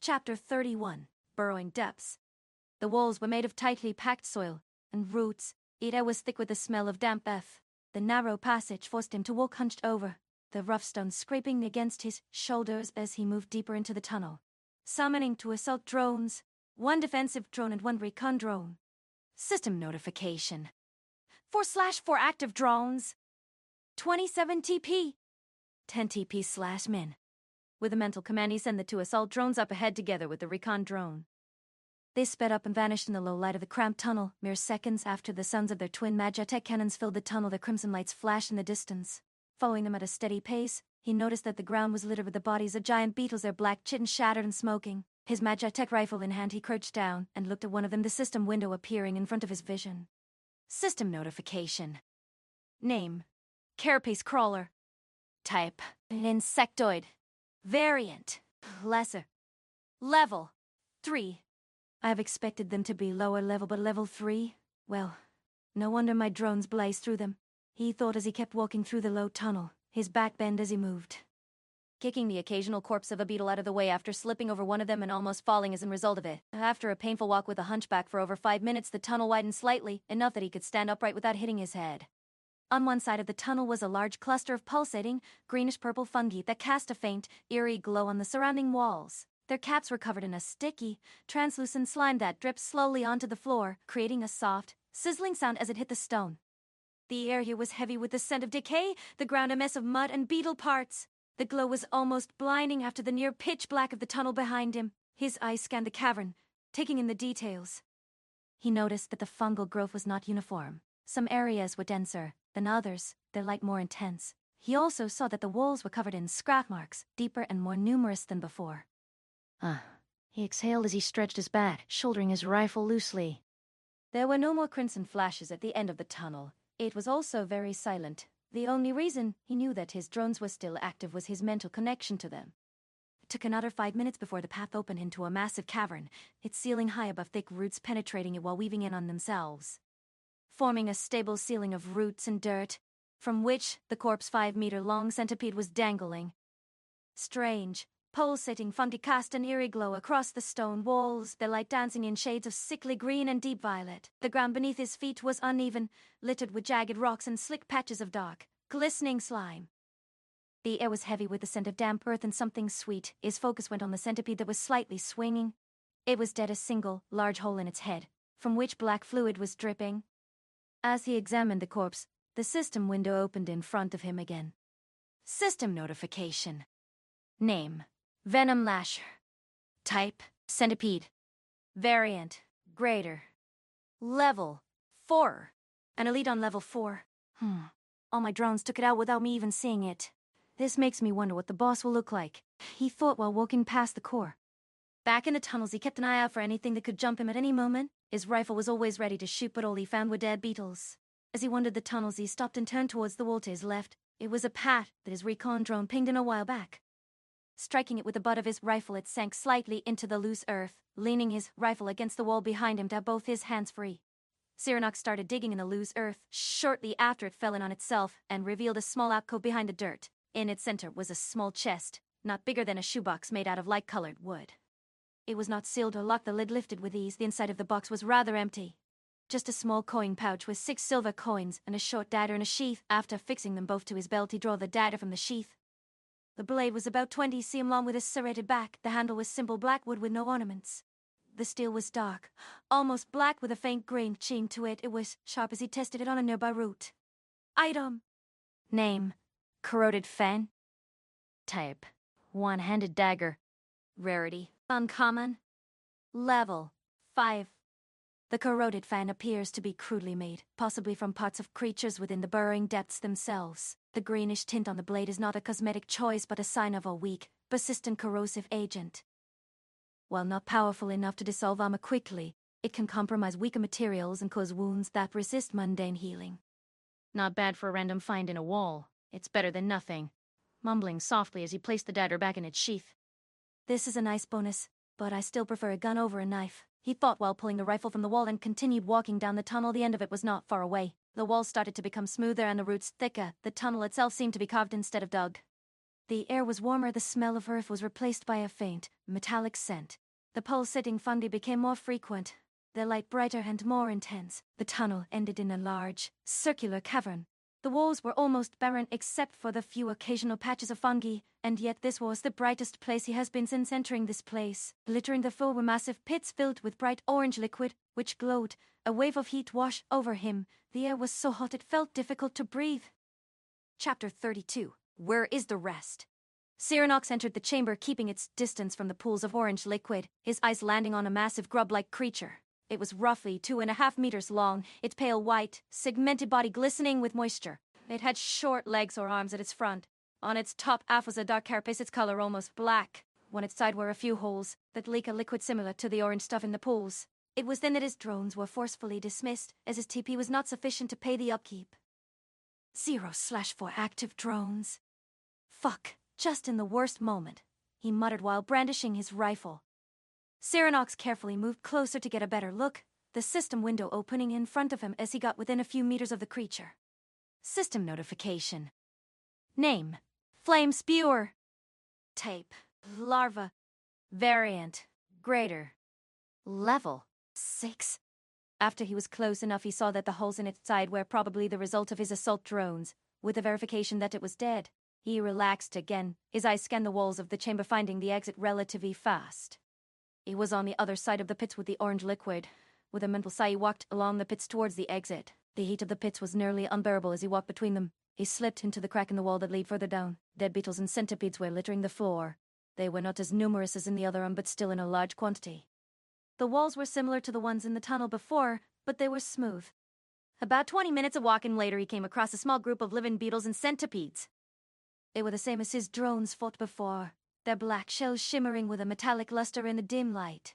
Chapter 31. Burrowing Depths. The walls were made of tightly packed soil and roots. The air was thick with the smell of damp earth. The narrow passage forced him to walk hunched over, the rough stones scraping against his shoulders as he moved deeper into the tunnel. Summoning two assault drones, one defensive drone and one recon drone. System notification. 4/4 active drones. 27 TP. 10 TP/min. With a mental command, he sent the two assault drones up ahead together with the recon drone. They sped up and vanished in the low light of the cramped tunnel, mere seconds after the sounds of their twin Magitech cannons filled the tunnel. The crimson lights flashed in the distance. Following them at a steady pace, he noticed that the ground was littered with the bodies of giant beetles, their black chins shattered and smoking. His Magitech rifle in hand, he crouched down and looked at one of them, the system window appearing in front of his vision. System notification. Name: Carapace Crawler. Type: Insectoid. Variant: Lesser. Level: 3. I have expected them to be lower level, but level 3? Well, no wonder my drones blazed through them, he thought as he kept walking through the low tunnel, his back bent as he moved. Kicking the occasional corpse of a beetle out of the way after slipping over one of them and almost falling as a result of it. After a painful walk with a hunchback for over 5 minutes, the tunnel widened slightly, enough that he could stand upright without hitting his head. On one side of the tunnel was a large cluster of pulsating, greenish-purple fungi that cast a faint, eerie glow on the surrounding walls. Their caps were covered in a sticky, translucent slime that dripped slowly onto the floor, creating a soft, sizzling sound as it hit the stone. The air here was heavy with the scent of decay, the ground a mess of mud and beetle parts. The glow was almost blinding after the near pitch black of the tunnel behind him. His eyes scanned the cavern, taking in the details. He noticed that the fungal growth was not uniform. Some areas were denser than others, their light more intense. He also saw that the walls were covered in scratch marks, deeper and more numerous than before. He exhaled as he stretched his back, shouldering his rifle loosely. There were no more crimson flashes at the end of the tunnel. It was also very silent. The only reason he knew that his drones were still active was his mental connection to them. It took another 5 minutes before the path opened into a massive cavern, its ceiling high above, thick roots penetrating it while weaving in on themselves, forming a stable ceiling of roots and dirt, from which the corpse's 5-meter-long centipede was dangling. Strange, pulsating fungi cast an eerie glow across the stone walls, their light dancing in shades of sickly green and deep violet. The ground beneath his feet was uneven, littered with jagged rocks and slick patches of dark, glistening slime. The air was heavy with the scent of damp earth and something sweet. His focus went on the centipede that was slightly swinging. It was dead, a single, large hole in its head, from which black fluid was dripping. As he examined the corpse, the system window opened in front of him again. System notification. Name: Venom Lasher. Type: Centipede. Variant: Greater. Level: 4. An elite on level 4. All my drones took it out without me even seeing it. This makes me wonder what the boss will look like, he thought while walking past the core. Back in the tunnels, he kept an eye out for anything that could jump him at any moment. His rifle was always ready to shoot, but all he found were dead beetles. As he wandered the tunnels, he stopped and turned towards the wall to his left. It was a path that his recon drone pinged in a while back. Striking it with the butt of his rifle, it sank slightly into the loose earth, leaning his rifle against the wall behind him to have both his hands free. Cyranok started digging in the loose earth shortly after it fell in on itself and revealed a small alcove behind the dirt. In its center was a small chest, not bigger than a shoebox, made out of light-colored wood. It was not sealed or locked, the lid lifted with ease. The inside of the box was rather empty. Just a small coin pouch with 6 silver coins and a short dagger in a sheath. After fixing them both to his belt, he drew the dagger from the sheath. The blade was about 20 cm long with a serrated back. The handle was simple black wood with no ornaments. The steel was dark, almost black with a faint green sheen to it. It was sharp as he tested it on a nearby root. Item: Name: Corroded Fan. Type: One-handed dagger. Rarity: Uncommon. Level: 5. The corroded fan appears to be crudely made, possibly from parts of creatures within the burrowing depths themselves. The greenish tint on the blade is not a cosmetic choice but a sign of a weak, persistent corrosive agent. While not powerful enough to dissolve armor quickly, it can compromise weaker materials and cause wounds that resist mundane healing. Not bad for a random find in a wall. It's better than nothing. Mumbling softly as he placed the dagger back in its sheath. This is a nice bonus, but I still prefer a gun over a knife, he thought while pulling the rifle from the wall and continued walking down the tunnel. The end of it was not far away. The walls started to become smoother and the roots thicker. The tunnel itself seemed to be carved instead of dug. The air was warmer, the smell of earth was replaced by a faint, metallic scent. The pulsating fungi became more frequent, their light brighter and more intense. The tunnel ended in a large, circular cavern. The walls were almost barren except for the few occasional patches of fungi, and yet this was the brightest place he has been since entering this place. Littering the floor were massive pits filled with bright orange liquid, which glowed. A wave of heat washed over him. The air was so hot it felt difficult to breathe. Chapter 32. Where is the rest? Cyranox entered the chamber, keeping its distance from the pools of orange liquid, his eyes landing on a massive grub-like creature. It was roughly 2.5 meters long, its pale white, segmented body glistening with moisture. It had short legs or arms at its front. On its top half was a dark carapace, its color almost black. On its side were a few holes that leak a liquid similar to the orange stuff in the pools. It was then that his drones were forcefully dismissed, as his TP was not sufficient to pay the upkeep. 0/4 active drones. Fuck, just in the worst moment, he muttered while brandishing his rifle. Cyranox carefully moved closer to get a better look, the system window opening in front of him as he got within a few meters of the creature. System notification. Name: Flame Spewer. Type: Larva. Variant: Greater. Level: 6. After he was close enough, he saw that the holes in its side were probably the result of his assault drones, with the verification that it was dead. He relaxed again, his eyes scanned the walls of the chamber, finding the exit relatively fast. He was on the other side of the pits with the orange liquid. With a mental sigh, he walked along the pits towards the exit. The heat of the pits was nearly unbearable as he walked between them. He slipped into the crack in the wall that led further down. Dead beetles and centipedes were littering the floor. They were not as numerous as in the other room, but still in a large quantity. The walls were similar to the ones in the tunnel before, but they were smooth. About 20 minutes of walking later, he came across a small group of living beetles and centipedes. They were the same as his drones fought before, their black shells shimmering with a metallic luster in the dim light.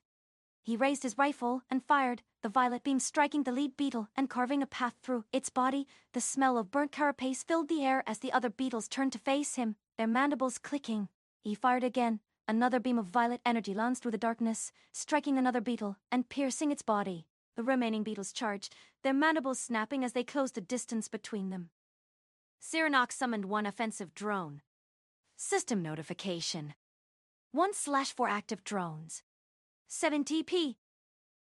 He raised his rifle and fired, the violet beam striking the lead beetle and carving a path through its body. The smell of burnt carapace filled the air as the other beetles turned to face him, their mandibles clicking. He fired again. Another beam of violet energy lanced through the darkness, striking another beetle and piercing its body. The remaining beetles charged, their mandibles snapping as they closed the distance between them. Cyranox summoned one offensive drone. System notification. 1/4 active drones. 7 TP.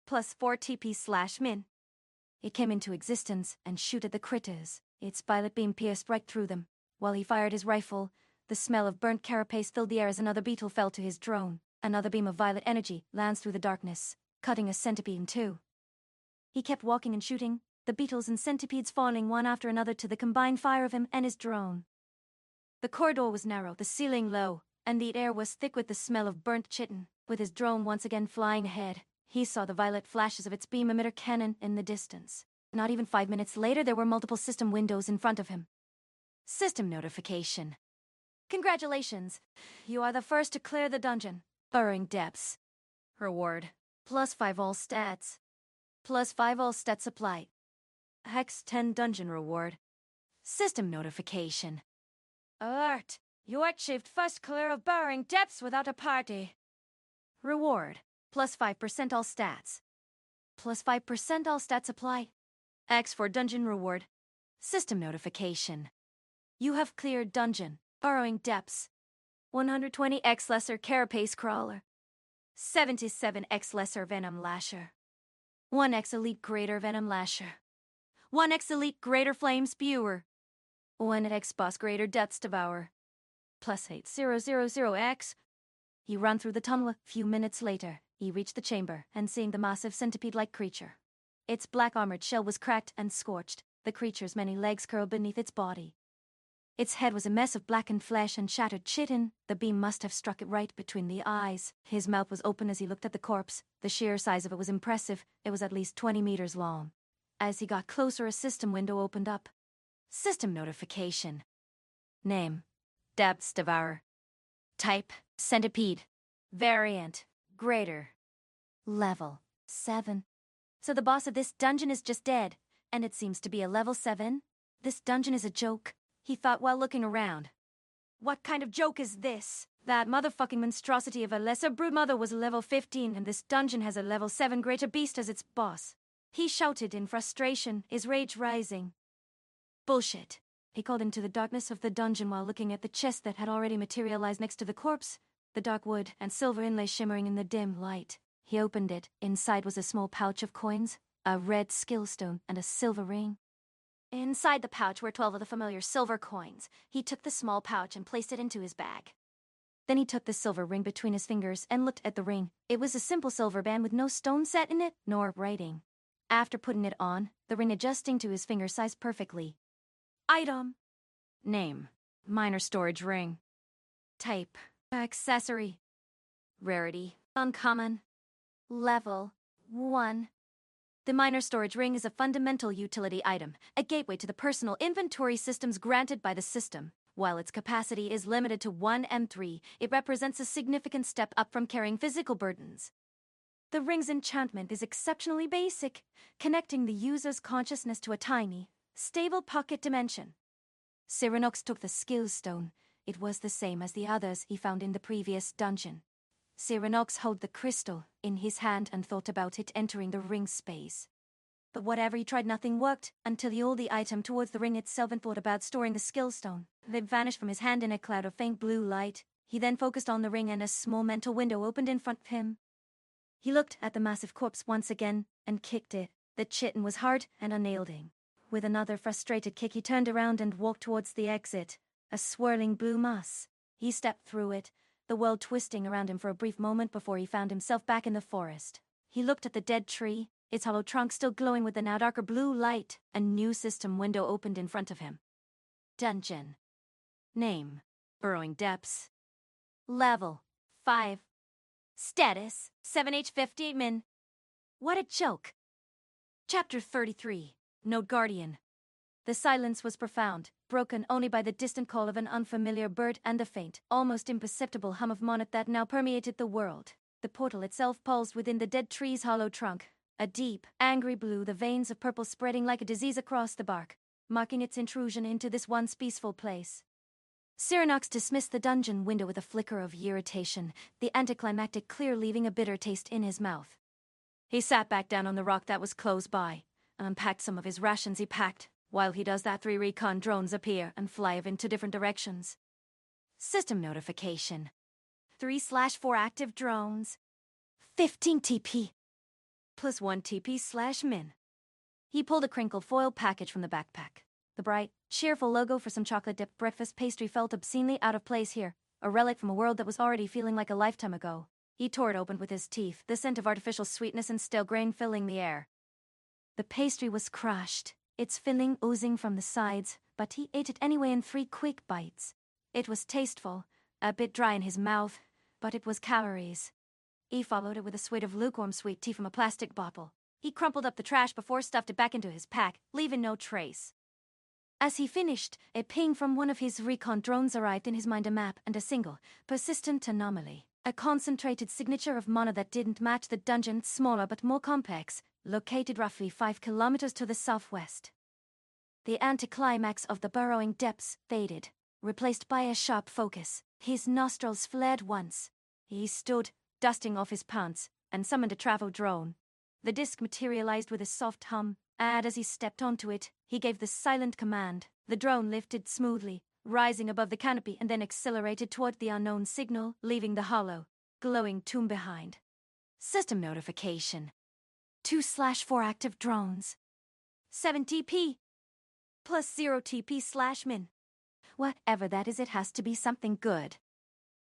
Plus 4 TP/min. It came into existence and shoot at the critters. Its violet beam pierced right through them. While he fired his rifle, the smell of burnt carapace filled the air as another beetle fell to his drone. Another beam of violet energy lanced through the darkness, cutting a centipede in two. He kept walking and shooting, the beetles and centipedes falling one after another to the combined fire of him and his drone. The corridor was narrow, the ceiling low, and the air was thick with the smell of burnt chitin. With his drone once again flying ahead, he saw the violet flashes of its beam emitter cannon in the distance. Not even 5 minutes later, there were multiple system windows in front of him. System notification. Congratulations. You are the first to clear the dungeon. Burrowing depths. Reward: +5 all stats. +5 all stats applied. Hex 10 dungeon reward. System notification. Alert! You achieved first clear of burrowing depths without a party. Reward: +5% all stats. +5% all stats apply. X for dungeon reward. System notification. You have cleared dungeon. Burrowing depths. 120x lesser carapace crawler. 77x lesser venom lasher. 1x elite greater venom lasher. 1x elite greater flame spewer. 1x boss greater deaths devourer. +8000x. He ran through the tunnel. A few minutes later, he reached the chamber and seeing the massive centipede-like creature. Its black armored shell was cracked and scorched. The creature's many legs curled beneath its body. Its head was a mess of blackened flesh and shattered chitin. The beam must have struck it right between the eyes. His mouth was open as he looked at the corpse. The sheer size of it was impressive. It was at least 20 meters long. As he got closer, a system window opened up. System notification. Name: Depths Devourer. Type: Centipede. Variant: Greater. Level: 7. So the boss of this dungeon is just dead, and it seems to be a level 7? This dungeon is a joke, he thought while looking around. What kind of joke is this? That motherfucking monstrosity of a lesser broodmother was level 15 and this dungeon has a level 7 greater beast as its boss. He shouted in frustration, his rage rising. Bullshit. He called into the darkness of the dungeon while looking at the chest that had already materialized next to the corpse, the dark wood and silver inlay shimmering in the dim light. He opened it. Inside was a small pouch of coins, a red skill stone, and a silver ring. Inside the pouch were 12 of the familiar silver coins. He took the small pouch and placed it into his bag. Then he took the silver ring between his fingers and looked at the ring. It was a simple silver band with no stone set in it, nor writing. After putting it on, the ring adjusting to his finger size perfectly. Item. Name. Minor storage ring. Type. Accessory. Rarity. Uncommon. Level. 1. The minor storage ring is a fundamental utility item, a gateway to the personal inventory systems granted by the system. While its capacity is limited to 1 M3, it represents a significant step up from carrying physical burdens. The ring's enchantment is exceptionally basic, connecting the user's consciousness to a tiny, stable pocket dimension. Cyranox took the skill stone. It was the same as the others he found in the previous dungeon. Cyranox held the crystal in his hand and thought about it entering the ring space. But whatever he tried, nothing worked until he held the item towards the ring itself and thought about storing the skill stone. It vanished from his hand in a cloud of faint blue light. He then focused on the ring and a small mental window opened in front of him. He looked at the massive corpse once again and kicked it. The chitin was hard and unyielding. With another frustrated kick, he turned around and walked towards the exit, a swirling blue mass. He stepped through it, the world twisting around him for a brief moment before he found himself back in the forest. He looked at the dead tree, its hollow trunk still glowing with the now darker blue light. A new system window opened in front of him. Dungeon. Name. Burrowing Depths. Level. 5. Status. 7H50 min. What a joke. Chapter 33. Note Guardian. The silence was profound, broken only by the distant call of an unfamiliar bird and a faint, almost imperceptible hum of monoth that now permeated the world. The portal itself pulsed within the dead tree's hollow trunk, a deep, angry blue, the veins of purple spreading like a disease across the bark, marking its intrusion into this once peaceful place. Cyranox dismissed the dungeon window with a flicker of irritation, the anticlimactic clear leaving a bitter taste in his mouth. He sat back down on the rock that was close by, and unpacked some of his rations he packed. While he does that, 3 recon drones appear and fly off into different directions. System notification. 3/4 active drones. 15 TP. Plus 1 TP/min. He pulled a crinkled foil package from the backpack. The bright, cheerful logo for some chocolate-dipped breakfast pastry felt obscenely out of place here, a relic from a world that was already feeling like a lifetime ago. He tore it open with his teeth, the scent of artificial sweetness and stale grain filling the air. The pastry was crushed, its filling oozing from the sides, but he ate it anyway in 3 quick bites. It was tasteful, a bit dry in his mouth, but it was calories. He followed it with a swig of lukewarm sweet tea from a plastic bottle. He crumpled up the trash before stuffed it back into his pack, leaving no trace. As he finished, a ping from one of his recon drones arrived in his mind, a map and a single, persistent anomaly. A concentrated signature of mana that didn't match the dungeon, smaller but more complex, located roughly 5 kilometers to the southwest. The anticlimax of the burrowing depths faded, replaced by a sharp focus. His nostrils flared once. He stood, dusting off his pants, and summoned a travel drone. The disc materialized with a soft hum, and as he stepped onto it, he gave the silent command. The drone lifted smoothly, rising above the canopy, and then accelerated toward the unknown signal, leaving the hollow, glowing tomb behind. System notification. 2/4 active drones. 7 TP. Plus 0 TP/min. Whatever that is, it has to be something good.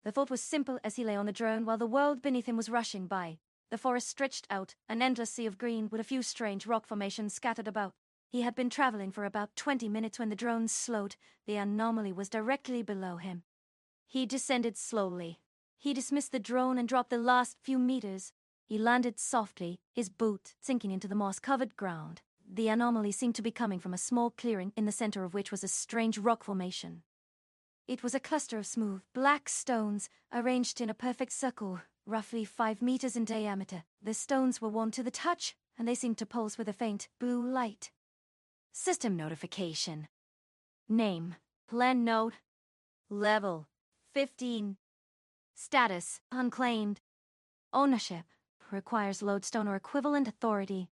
The thought was simple as he lay on the drone while the world beneath him was rushing by. The forest stretched out, an endless sea of green with a few strange rock formations scattered about. He had been traveling for about 20 minutes when the drone slowed. The anomaly was directly below him. He descended slowly. He dismissed the drone and dropped the last few meters. He landed softly, his boot sinking into the moss-covered ground. The anomaly seemed to be coming from a small clearing in the center of which was a strange rock formation. It was a cluster of smooth, black stones arranged in a perfect circle, roughly 5 meters in diameter. The stones were warm to the touch, and they seemed to pulse with a faint blue light. System notification. Name. Plan node. Level. 15. Status. Unclaimed. Ownership. Requires lodestone or equivalent authority.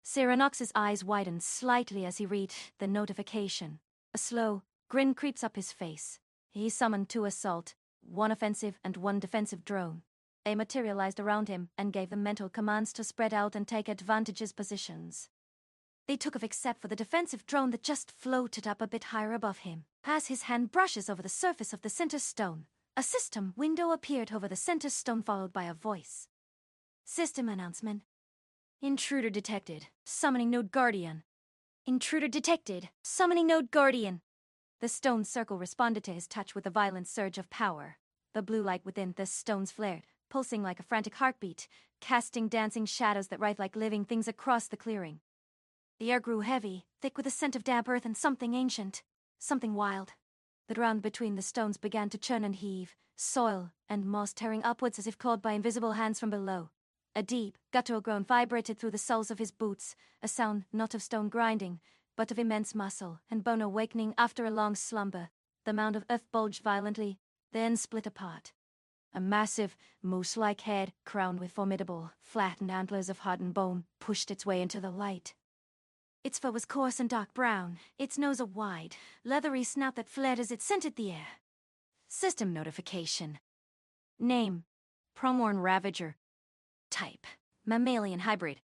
Cyranox's eyes widened slightly as he read the notification. A slow grin creeps up his face. He summoned 2 assault, 1 offensive and 1 defensive drone. They materialized around him and gave them mental commands to spread out and take advantageous positions. They took off except for the defensive drone that just floated up a bit higher above him. As his hand brushes over the surface of the center stone, a system window appeared over the center stone, followed by a voice. System announcement. Intruder detected. Summoning node guardian. Intruder detected. Summoning node guardian. The stone circle responded to his touch with a violent surge of power. The blue light within the stones flared, pulsing like a frantic heartbeat, casting dancing shadows that writhed like living things across the clearing. The air grew heavy, thick with a scent of damp earth and something ancient, something wild. The ground between the stones began to churn and heave, soil and moss tearing upwards as if clawed by invisible hands from below. A deep, guttural groan vibrated through the soles of his boots, a sound not of stone grinding, but of immense muscle and bone awakening after a long slumber. The mound of earth bulged violently, then split apart. A massive, moose-like head, crowned with formidable, flattened antlers of hardened bone, pushed its way into the light. Its fur was coarse and dark brown, its nose a wide, leathery snout that flared as it scented the air. System notification. Name: Promorn Ravager. Type: Mammalian hybrid.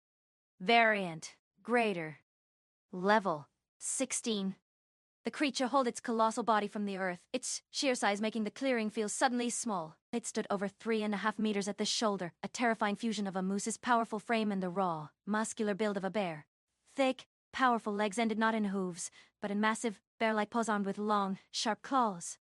Variant: Greater. Level: 16. The creature hurled its colossal body from the earth, its sheer size making the clearing feel suddenly small. It stood over 3.5 meters at the shoulder, a terrifying fusion of a moose's powerful frame and the raw, muscular build of a bear. Thick, powerful legs ended not in hooves, but in massive, bear-like paws armed with long, sharp claws.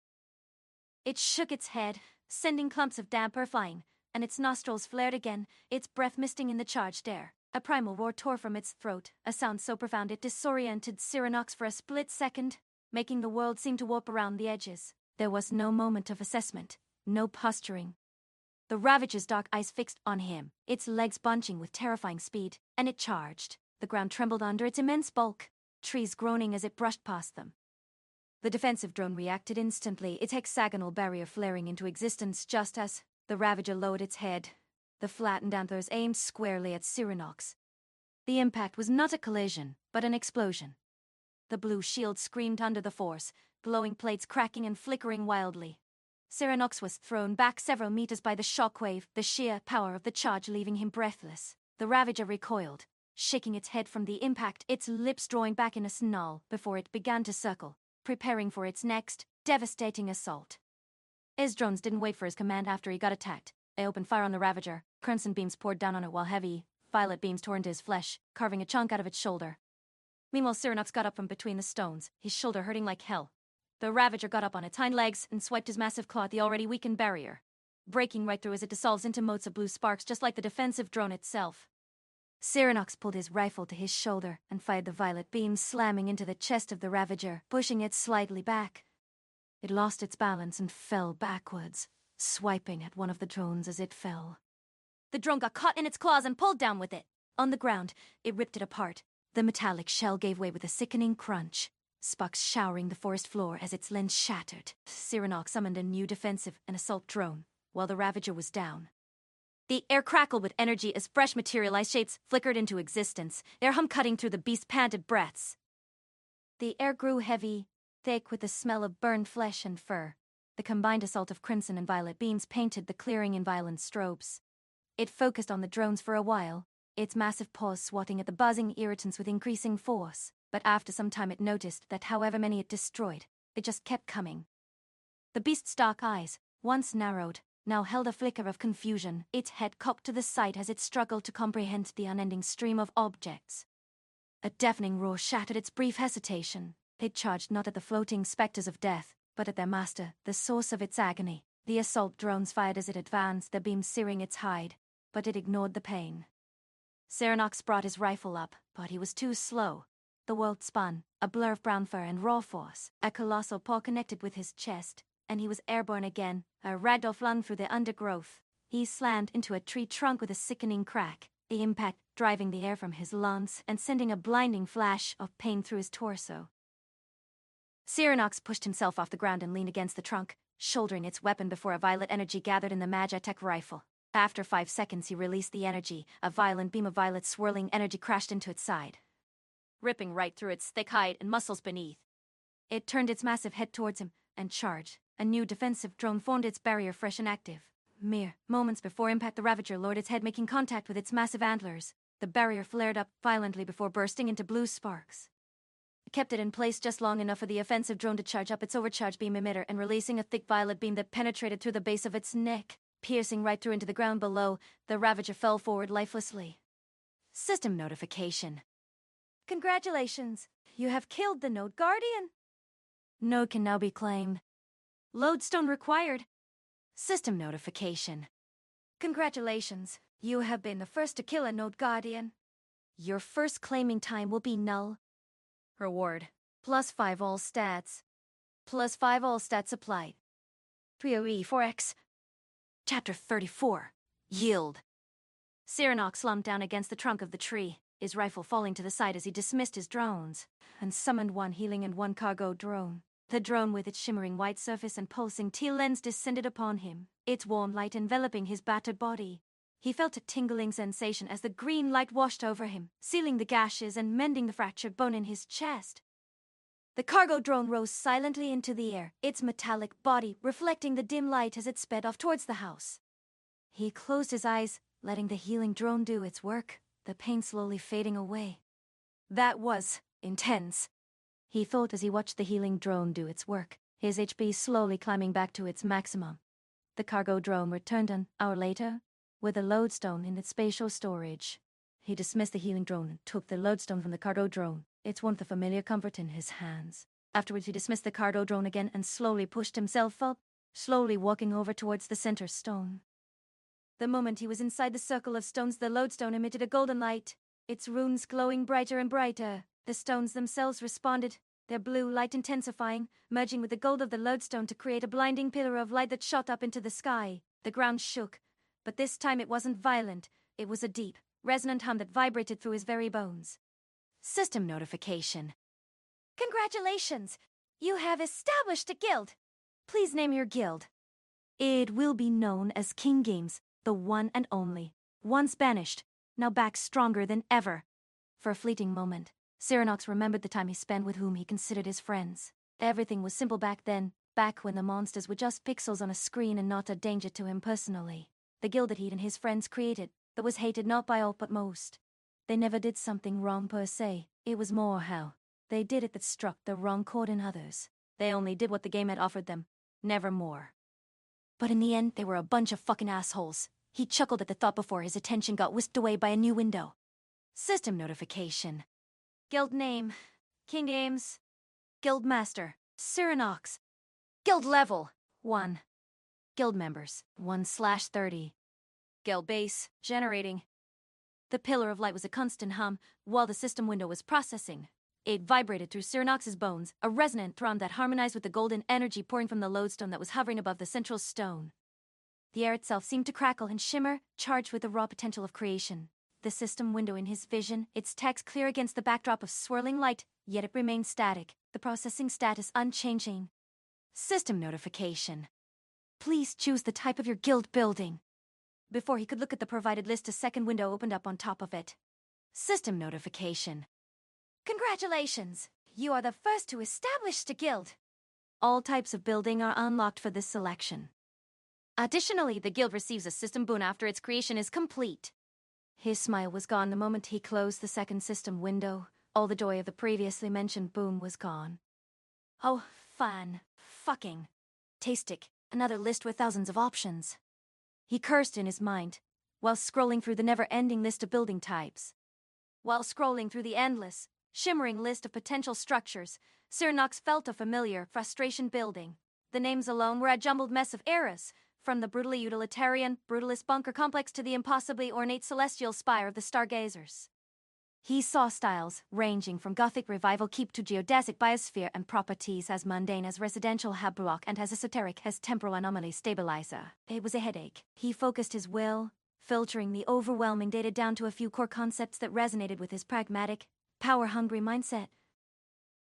It shook its head, sending clumps of damp earth flying, and its nostrils flared again, its breath misting in the charged air. A primal roar tore from its throat, a sound so profound it disoriented Cyranox for a split second, making the world seem to warp around the edges. There was no moment of assessment, no posturing. The Ravager's dark eyes fixed on him, its legs bunching with terrifying speed, and it charged. The ground trembled under its immense bulk, trees groaning as it brushed past them. The defensive drone reacted instantly, its hexagonal barrier flaring into existence just as the Ravager lowered its head. The flattened antlers aimed squarely at Cyranox. The impact was not a collision, but an explosion. The blue shield screamed under the force, glowing plates cracking and flickering wildly. Cyranox was thrown back several meters by the shockwave, the sheer power of the charge leaving him breathless. The Ravager recoiled, shaking its head from the impact, its lips drawing back in a snarl before it began to circle, preparing for its next, devastating assault. His drones didn't wait for his command after he got attacked. They opened fire on the Ravager. Crimson beams poured down on it while heavy, violet beams tore into his flesh, carving a chunk out of its shoulder. Meanwhile, Cyranox got up from between the stones, his shoulder hurting like hell. The Ravager got up on its hind legs and swiped his massive claw at the already weakened barrier, breaking right through as it dissolves into motes of blue sparks just like the defensive drone itself. Cyranox pulled his rifle to his shoulder and fired the violet beam, slamming into the chest of the Ravager, pushing it slightly back. It lost its balance and fell backwards, swiping at one of the drones as it fell. The drone got caught in its claws and pulled down with it. On the ground, it ripped it apart. The metallic shell gave way with a sickening crunch, sparks showering the forest floor as its lens shattered. Cyranox summoned a new defensive and assault drone, while the Ravager was down. The air crackled with energy as fresh materialized shapes flickered into existence, their hum cutting through the beast's panted breaths. The air grew heavy, thick with the smell of burned flesh and fur. The combined assault of crimson and violet beams painted the clearing in violent strobes. It focused on the drones for a while, its massive paws swatting at the buzzing irritants with increasing force, but after some time it noticed that however many it destroyed, they just kept coming. The beast's dark eyes, once narrowed, now held a flicker of confusion, its head cocked to the side as it struggled to comprehend the unending stream of objects. A deafening roar shattered its brief hesitation. It charged not at the floating specters of death, but at their master, the source of its agony. The assault drones fired as it advanced, their beams searing its hide, but it ignored the pain. Cyranox brought his rifle up, but he was too slow. The world spun, a blur of brown fur and raw force. A colossal paw connected with his chest, and he was airborne again, a ragdoll flung through the undergrowth. He slammed into a tree trunk with a sickening crack, the impact driving the air from his lungs and sending a blinding flash of pain through his torso. Cyranox pushed himself off the ground and leaned against the trunk, shouldering its weapon before a violet energy gathered in the Magitech rifle. After 5 seconds he released the energy, a violent beam of violet swirling energy crashed into its side, ripping right through its thick hide and muscles beneath. It turned its massive head towards him and charged. A new defensive drone formed its barrier fresh and active. Mere moments before impact, the Ravager lowered its head, making contact with its massive antlers. The barrier flared up violently before bursting into blue sparks. It kept it in place just long enough for the offensive drone to charge up its overcharged beam emitter and releasing a thick violet beam that penetrated through the base of its neck. Piercing right through into the ground below, the Ravager fell forward lifelessly. System notification. Congratulations! You have killed the Node Guardian! Node can now be claimed. Lodestone required. System notification. Congratulations. You have been the first to kill a Node Guardian. Your first claiming time will be null. Reward. +5 all stats. +5 all stats applied. 3OE4X. Chapter 34. Yield. Cyranox slumped down against the trunk of the tree, his rifle falling to the side as he dismissed his drones, and summoned one healing and one cargo drone. The drone with its shimmering white surface and pulsing teal lens descended upon him, its warm light enveloping his battered body. He felt a tingling sensation as the green light washed over him, sealing the gashes and mending the fractured bone in his chest. The cargo drone rose silently into the air, its metallic body reflecting the dim light as it sped off towards the house. He closed his eyes, letting the healing drone do its work, the pain slowly fading away. That was intense, he thought as he watched the healing drone do its work, his HP slowly climbing back to its maximum. The cargo drone returned an hour later, with a lodestone in its spatial storage. He dismissed the healing drone and took the lodestone from the cargo drone, its warmth of familiar comfort in his hands. Afterwards he dismissed the cargo drone again and slowly pushed himself up, slowly walking over towards the center stone. The moment he was inside the circle of stones, the lodestone emitted a golden light, its runes glowing brighter and brighter. The stones themselves responded, their blue light intensifying, merging with the gold of the lodestone to create a blinding pillar of light that shot up into the sky. The ground shook, but this time it wasn't violent. It was a deep, resonant hum that vibrated through his very bones. System notification. Congratulations! You have established a guild. Please name your guild. It will be known as King Games, the one and only. Once banished, now back stronger than ever. For a fleeting moment, Cyranox remembered the time he spent with whom he considered his friends. Everything was simple back then, back when the monsters were just pixels on a screen and not a danger to him personally. The guild that he and his friends created, that was hated not by all but most. They never did something wrong per se, it was more how they did it that struck the wrong chord in others. They only did what the game had offered them, never more. But in the end, they were a bunch of fucking assholes. He chuckled at the thought before his attention got whisked away by a new window. System notification. Guild name, King Games. Guild Master, Cyranox. Guild level, 1. Guild members, 1/30. Guild base, generating. The pillar of light was a constant hum, while the system window was processing. It vibrated through Cyranox's bones, a resonant thrum that harmonized with the golden energy pouring from the lodestone that was hovering above the central stone. The air itself seemed to crackle and shimmer, charged with the raw potential of creation. The system window in his vision, its text clear against the backdrop of swirling light, yet it remained static, the processing status unchanging. System notification. Please choose the type of your guild building. Before he could look at the provided list, a second window opened up on top of it. System notification. Congratulations! You are the first to establish a guild. All types of building are unlocked for this selection. Additionally, the guild receives a system boon after its creation is complete. His smile was gone the moment he closed the second system window. All the joy of the previously mentioned boon was gone. Oh, fun. Fucking. Tastic. Another list with thousands of options. He cursed in his mind, while scrolling through the never-ending list of building types. While scrolling through the endless, shimmering list of potential structures, Cyranox felt a familiar frustration building. The names alone were a jumbled mess of eras, from the brutally utilitarian, brutalist bunker complex to the impossibly ornate celestial spire of the stargazers. He saw styles ranging from Gothic revival keep to geodesic biosphere and properties as mundane as residential hub block and as esoteric as temporal anomaly stabilizer. It was a headache. He focused his will, filtering the overwhelming data down to a few core concepts that resonated with his pragmatic, power-hungry mindset.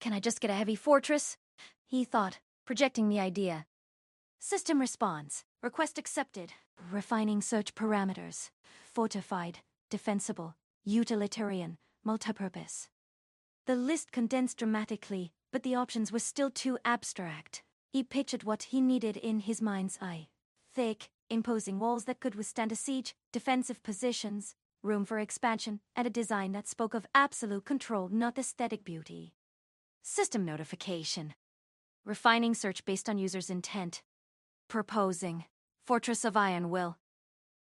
Can I just get a heavy fortress? He thought, projecting the idea. System response. Request accepted. Refining search parameters. Fortified. Defensible. Utilitarian. Multipurpose. The list condensed dramatically, But the options were still too abstract. He pictured what he needed in his mind's eye. Thick, imposing walls that could withstand a siege, defensive positions, room for expansion, and a design that spoke of absolute control, not aesthetic beauty. System notification. Refining search based on user's intent. Proposing. Fortress of Iron Will.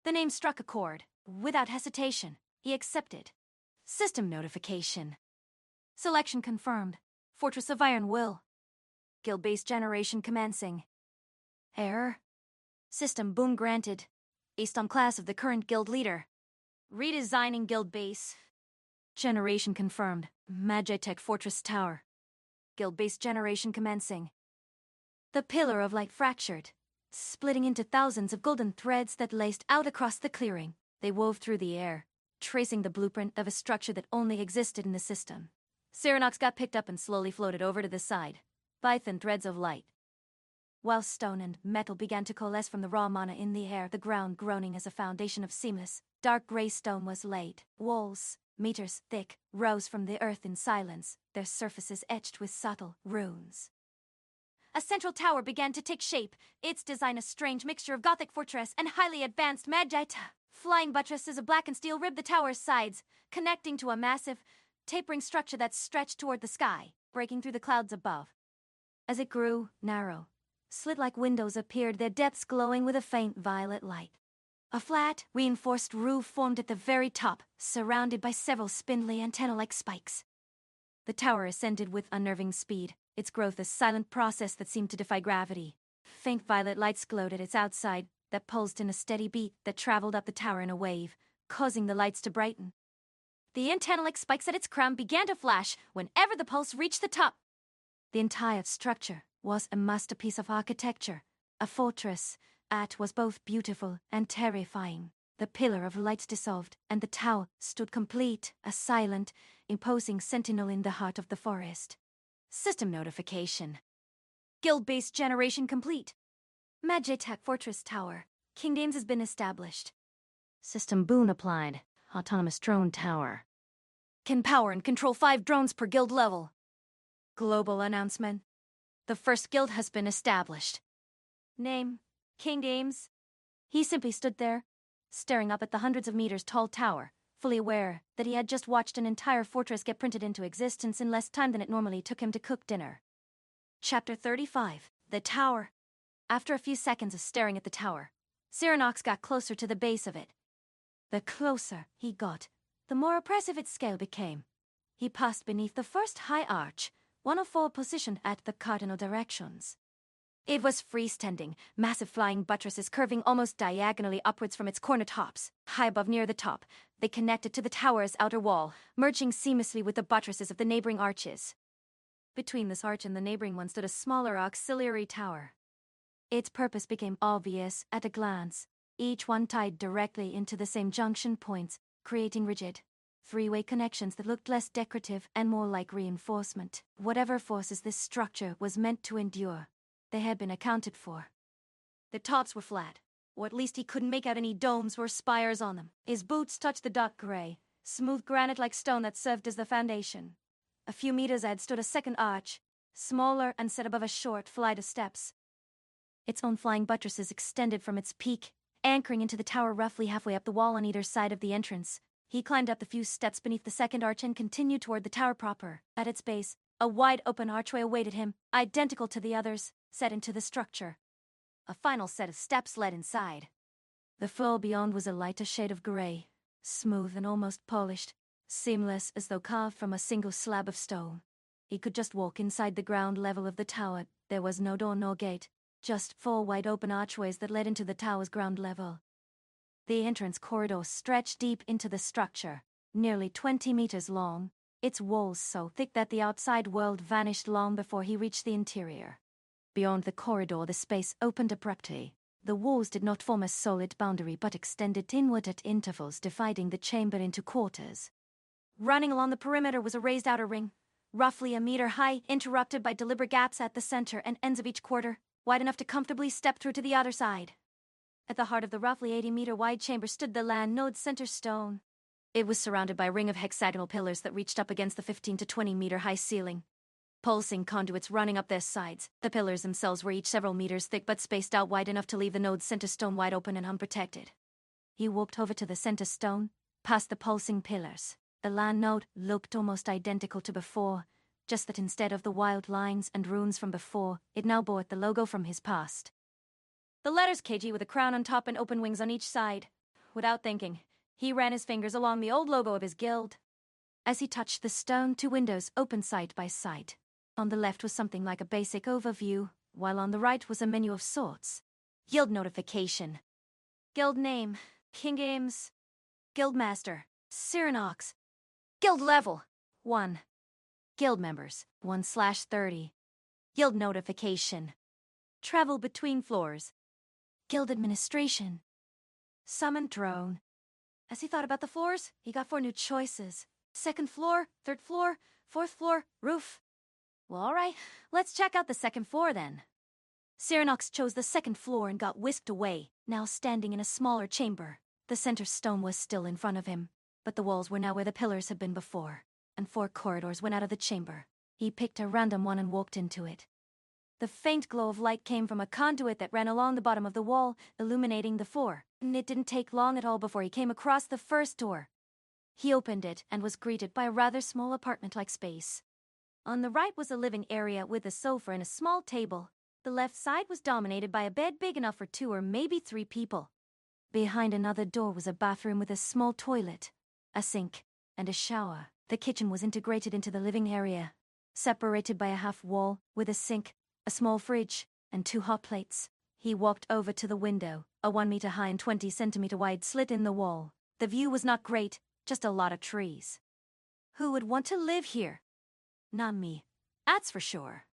The name struck a chord. Without hesitation, he accepted. System notification. Selection confirmed. Fortress of Iron Will. Guild-based generation commencing. Error. System boon granted. Based on class of the current guild leader. Redesigning guild base. Generation confirmed. Magitech Fortress Tower. Guild-based generation commencing. The pillar of light fractured, splitting into thousands of golden threads that laced out across the clearing. They wove through the air, tracing the blueprint of a structure that only existed in the system. Cyranox got picked up and slowly floated over to the side, by thin threads of light. While stone and metal began to coalesce from the raw mana in the air, the ground groaning as a foundation of seamless, dark gray stone was laid. Walls, meters thick, rose from the earth in silence, their surfaces etched with subtle runes. A central tower began to take shape, its design a strange mixture of Gothic fortress and highly advanced Magita. Flying buttresses of black and steel ribbed the tower's sides, connecting to a massive, tapering structure that stretched toward the sky, breaking through the clouds above. As it grew narrow, slit-like windows appeared, their depths glowing with a faint violet light. A flat, reinforced roof formed at the very top, surrounded by several spindly antenna-like spikes. The tower ascended with unnerving speed, its growth a silent process that seemed to defy gravity. Faint violet lights glowed at its outside, that pulsed in a steady beat that traveled up the tower in a wave, causing the lights to brighten. The antenna-like spikes at its crown began to flash whenever the pulse reached the top. The entire structure was a masterpiece of architecture, a fortress that was both beautiful and terrifying. The pillar of lights dissolved, and the tower stood complete, a silent, imposing sentinel in the heart of the forest. System notification. Guild-based generation complete. Magitech Fortress Tower. Kingdoms has been established. System boon applied. Autonomous drone tower. Can power and control 5 drones per guild level. Global announcement. The first guild has been established. Name, Kingdoms. He simply stood there, staring up at the hundreds of meters tall tower, fully aware that he had just watched an entire fortress get printed into existence in less time than it normally took him to cook dinner. Chapter 35. The Tower. After a few seconds of staring at the tower, Cyranox got closer to the base of it. The closer he got, the more oppressive its scale became. He passed beneath the first high arch, one of 4 positioned at the cardinal directions. It was freestanding, massive flying buttresses curving almost diagonally upwards from its corner tops. High above near the top, they connected to the tower's outer wall, merging seamlessly with the buttresses of the neighboring arches. Between this arch and the neighboring one stood a smaller auxiliary tower. Its purpose became obvious at a glance, each one tied directly into the same junction points, creating rigid, 3-way connections that looked less decorative and more like reinforcement. Whatever forces this structure was meant to endure, they had been accounted for. The tops were flat, or at least he couldn't make out any domes or spires on them. His boots touched the dark gray, smooth granite-like stone that served as the foundation. A few meters ahead stood a second arch, smaller and set above a short flight of steps. Its own flying buttresses extended from its peak, anchoring into the tower roughly halfway up the wall on either side of the entrance. He climbed up the few steps beneath the second arch and continued toward the tower proper. At its base, a wide open archway awaited him, identical to the others, set into the structure. A final set of steps led inside. The floor beyond was a lighter shade of gray, smooth and almost polished, seamless as though carved from a single slab of stone. He could just walk inside the ground level of the tower. There was no door nor gate, just 4 wide open archways that led into the tower's ground level. The entrance corridor stretched deep into the structure, nearly 20 meters long, its walls so thick that the outside world vanished long before he reached the interior. Beyond the corridor, the space opened abruptly. The walls did not form a solid boundary but extended inward at intervals, dividing the chamber into quarters. Running along the perimeter was a raised outer ring, roughly a meter high, interrupted by deliberate gaps at the center and ends of each quarter, wide enough to comfortably step through to the other side. At the heart of the roughly 80-meter-wide chamber stood the land node's center stone. It was surrounded by a ring of hexagonal pillars that reached up against the 15 to 20-meter-high ceiling. pulsing conduits running up their sides. The pillars themselves were each several meters thick but spaced out wide enough to leave the node's center stone wide open and unprotected. He walked over to the center stone, past the pulsing pillars. The land node looked almost identical to before, just that instead of the wild lines and runes from before, it now bore the logo from his past. The letters KG with a crown on top and open wings on each side. Without thinking, he ran his fingers along the old logo of his guild. As he touched the stone, two windows opened side by side. On the left was something like a basic overview, while on the right was a menu of sorts. Guild notification. Guild name, King Games. Guildmaster, Cyranox. Guild level, 1. Guild members, 1/30. Guild notification. Travel between floors. Guild administration. Summon drone. As he thought about the floors, he got 4 new choices. 2nd floor, 3rd floor, 4th floor, roof. Well, alright, let's check out the 2nd floor then. Cyranox chose the 2nd floor and got whisked away, now standing in a smaller chamber. The center stone was still in front of him, but the walls were now where the pillars had been before, and 4 corridors went out of the chamber. He picked a random one and walked into it. The faint glow of light came from a conduit that ran along the bottom of the wall, illuminating the floor, and it didn't take long at all before he came across the first door. He opened it and was greeted by a rather small apartment-like space. On the right was a living area with a sofa and a small table. The left side was dominated by a bed big enough for 2 or maybe 3 people. Behind another door was a bathroom with a small toilet, a sink, and a shower. The kitchen was integrated into the living area, separated by a half wall with a sink, a small fridge, and 2 hot plates. He walked over to the window, a 1 meter high and 20 centimeter wide slit in the wall. The view was not great, just a lot of trees. Who would want to live here? Not me, that's for sure.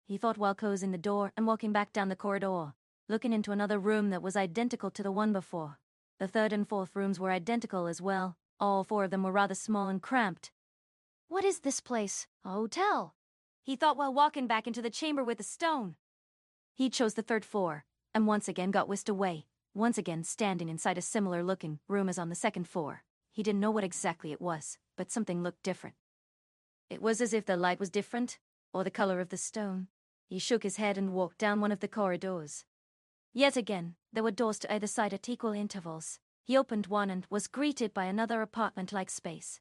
He thought while closing the door and walking back down the corridor, looking into another room that was identical to the one before. The 3rd and 4th rooms were identical as well. All 4 of them were rather small and cramped. What is this place? A hotel? He thought while walking back into the chamber with the stone. He chose the 3rd floor, and once again got whisked away, once again standing inside a similar-looking room as on the 2nd floor. He didn't know what exactly it was, but something looked different. It was as if the light was different, or the color of the stone. He shook his head and walked down one of the corridors. Yet again, there were doors to either side at equal intervals. He opened one and was greeted by another apartment-like space.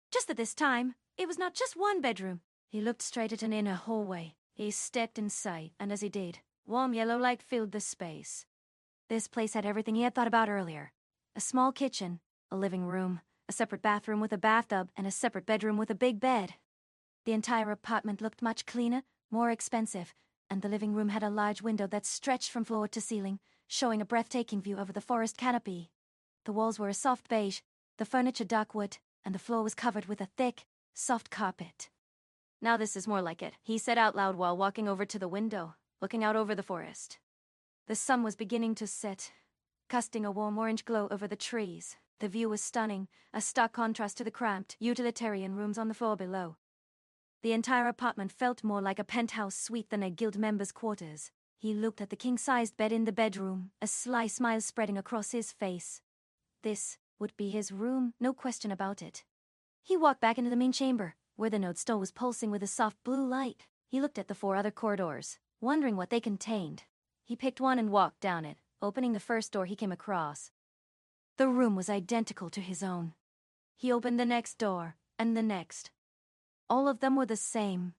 Just at this time, it was not just one bedroom. He looked straight at an inner hallway. He stepped inside, and as he did, warm yellow light filled the space. This place had everything he had thought about earlier. A small kitchen, a living room, a separate bathroom with a bathtub, and a separate bedroom with a big bed. The entire apartment looked much cleaner, more expensive, and the living room had a large window that stretched from floor to ceiling, showing a breathtaking view over the forest canopy. The walls were a soft beige, the furniture dark wood, and the floor was covered with a thick, soft carpet. Now this is more like it, he said out loud while walking over to the window, looking out over the forest. The sun was beginning to set, casting a warm orange glow over the trees. The view was stunning, a stark contrast to the cramped, utilitarian rooms on the floor below. The entire apartment felt more like a penthouse suite than a guild member's quarters. He looked at the king-sized bed in the bedroom, a sly smile spreading across his face. This would be his room, no question about it. He walked back into the main chamber, where the node still was pulsing with a soft blue light. He looked at the 4 other corridors, wondering what they contained. He picked one and walked down it, opening the first door he came across. The room was identical to his own. He opened the next door, and the next. All of them were the same,